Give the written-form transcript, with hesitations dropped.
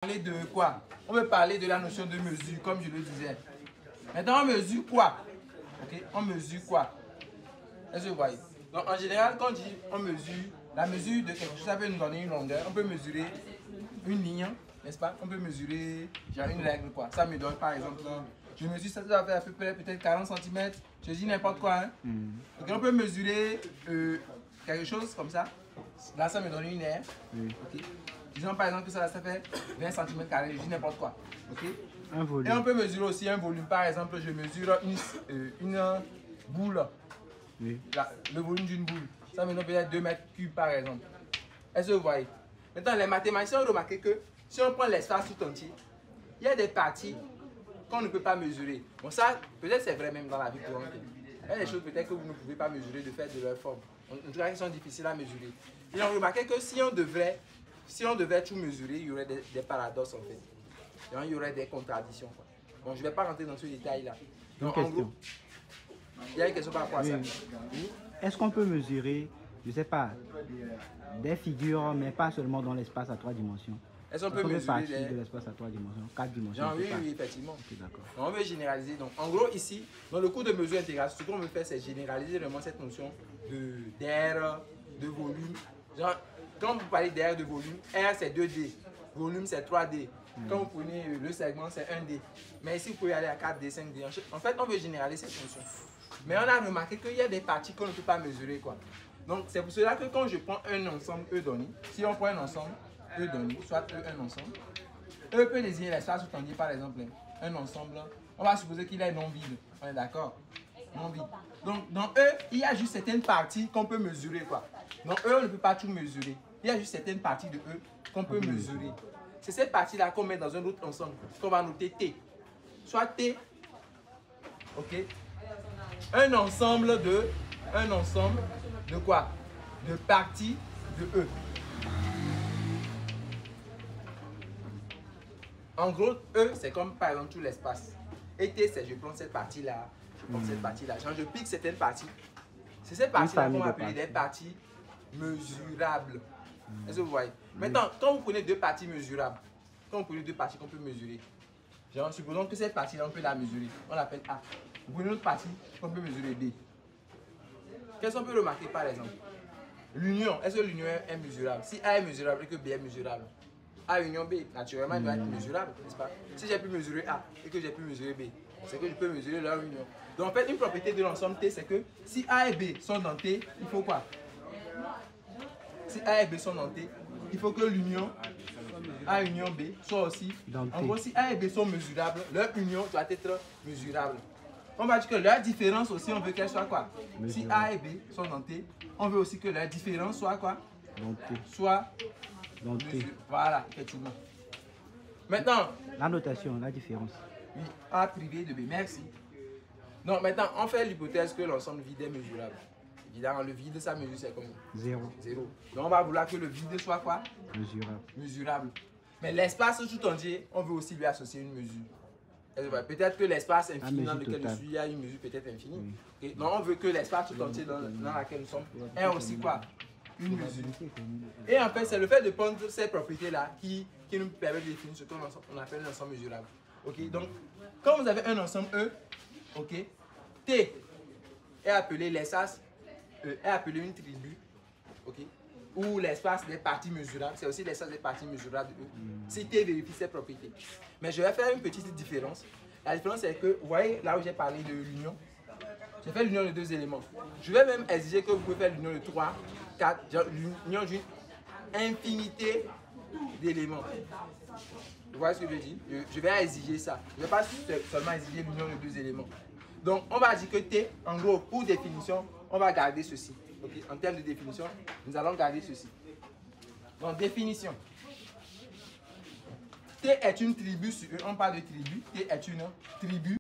Parler de quoi? On veut parler de la notion de mesure, comme je le disais. Maintenant, on mesure quoi? Ok, on mesure quoi? Est-ce que vous voyez? Donc, en général, quand on dit on mesure, la mesure de quelque chose, ça peut nous donner une longueur. On peut mesurer une ligne, n'est-ce pas? On peut mesurer genre une règle, quoi. Ça me donne, par exemple, je mesure ça, ça va faire à peu près peut-être 40 cm. Je dis n'importe quoi, hein. Donc, on peut mesurer quelque chose comme ça. Là, ça me donne une aire. Ok. Disons par exemple que ça fait 20 cm², je dis n'importe quoi. Ok. Un volume. Et on peut mesurer aussi un volume. Par exemple, je mesure une boule. Oui. Le volume d'une boule. Ça me donne peut-être 2 mètres cubes par exemple. Est-ce que vous voyez? Maintenant, les mathématiciens ont remarqué que si on prend l'espace tout entier, il y a des parties qu'on ne peut pas mesurer. Bon, ça, peut-être c'est vrai même dans la vie courante. Il y a des choses peut-être que vous ne pouvez pas mesurer de fait de leur forme. En tout cas, qui sont difficiles à mesurer. Ils ont remarqué que si on devait tout mesurer, il y aurait des paradoxes en fait. Donc, il y aurait des contradictions, quoi. Bon, je ne vais pas rentrer dans ce détail-là. Donc, en gros, il y a une question par rapport à ça. Oui. Est-ce qu'on peut mesurer, je ne sais pas, des figures, mais pas seulement dans l'espace à 3 dimensions? Est-ce qu'on peut mesurer de l'espace à 3 dimensions, 4 dimensions? Non, oui, effectivement. Okay, d'accord. On veut généraliser. Donc, en gros, ici, dans le cours de mesure intégrale, ce qu'on veut faire, c'est généraliser vraiment cette notion d'air, de volume. Genre, quand vous parlez d'air, de volume, air c'est 2D, volume c'est 3D. Quand vous prenez le segment, c'est 1D. Mais ici, vous pouvez aller à 4D, 5D. En fait, on veut généraliser cette notion. Mais on a remarqué qu'il y a des parties qu'on ne peut pas mesurer, quoi. Donc, c'est pour cela que quand je prends un ensemble E donné, si on prend un ensemble E donné, soit E un ensemble, E peut désigner l'espace tout entier, par exemple. Un ensemble, on va supposer qu'il est non vide. On est d'accord? Non vide. Donc, dans E, il y a juste certaines parties qu'on peut mesurer, quoi. Dans E, on ne peut pas tout mesurer. Il y a juste certaines parties de E qu'on peut mesurer. C'est cette partie-là qu'on met dans un autre ensemble, qu'on va noter T. Soit T, ok, un ensemble de quoi? De parties de E. En gros, E, c'est comme par exemple tout l'espace. Et T, c'est je prends cette partie-là, je prends cette partie-là. Quand je pique certaines parties, c'est cette partie-là qu'on va appeler des parties mesurables. Est-ce que vous voyez? Maintenant, quand vous prenez deux parties mesurables, quand vous prenez deux parties qu'on peut mesurer, genre, supposons que cette partie-là, on peut la mesurer. On l'appelle A. Vous prenez une autre partie qu'on peut mesurer B. Qu'est-ce qu'on peut remarquer par exemple? L'union. Est-ce que l'union est mesurable? Si A est mesurable et que B est mesurable, A union B, naturellement, il doit être mesurable, n'est-ce pas? Si j'ai pu mesurer A et que j'ai pu mesurer B, c'est que je peux mesurer leur union. Donc en fait, une propriété de l'ensemble T, c'est que si A et B sont dans T, il faut quoi? Si A et B sont dans T, il faut que l'union A union B soit aussi dans T. En gros, si A et B sont mesurables, leur union doit être mesurable. On va dire que leur différence aussi, on veut qu'elle soit quoi? Si A et B sont dans T, on veut aussi que leur différence soit quoi? Dans T. Soit dans T. Voilà, effectivement. Maintenant, la notation, la différence. Oui, A privé de B, merci. Donc maintenant, on fait l'hypothèse que l'ensemble vide est mesurable. Évidemment, le vide, sa mesure, c'est combien? 0. 0. Donc on va vouloir que le vide soit quoi? Mesurable. Mesurable. Mais l'espace tout entier, on veut aussi lui associer une mesure. Peut-être que l'espace infini dans lequel je suis, il y a une mesure peut-être infinie. Oui. Okay? Donc on veut que l'espace tout entier dans lequel nous sommes ait aussi quoi? Une mesure. Et en fait, c'est le fait de prendre ces propriétés-là qui nous permet de définir ce qu'on appelle un ensemble mesurable. Okay? Donc, quand vous avez un ensemble E, okay, T est appelé l'espace, est appelé une tribu, okay, ou l'espace des parties mesurables. C'est aussi l'espace des parties mesurables de E. Si T vérifie ses propriétés. Mais je vais faire une petite différence. La différence, c'est que, vous voyez, là où j'ai parlé de l'union, j'ai fait l'union de deux éléments. Je vais même exiger que vous pouvez faire l'union de 3, 4, l'union d'une infinité d'éléments. Vous voyez ce que je dis? Je vais exiger ça. Je ne vais pas seulement exiger l'union de deux éléments. Donc, on va dire que T, en gros, pour définition, on va garder ceci. Okay? En termes de définition, nous allons garder ceci. Donc, définition. T est une tribu sur E. On parle de tribu. T est une tribu.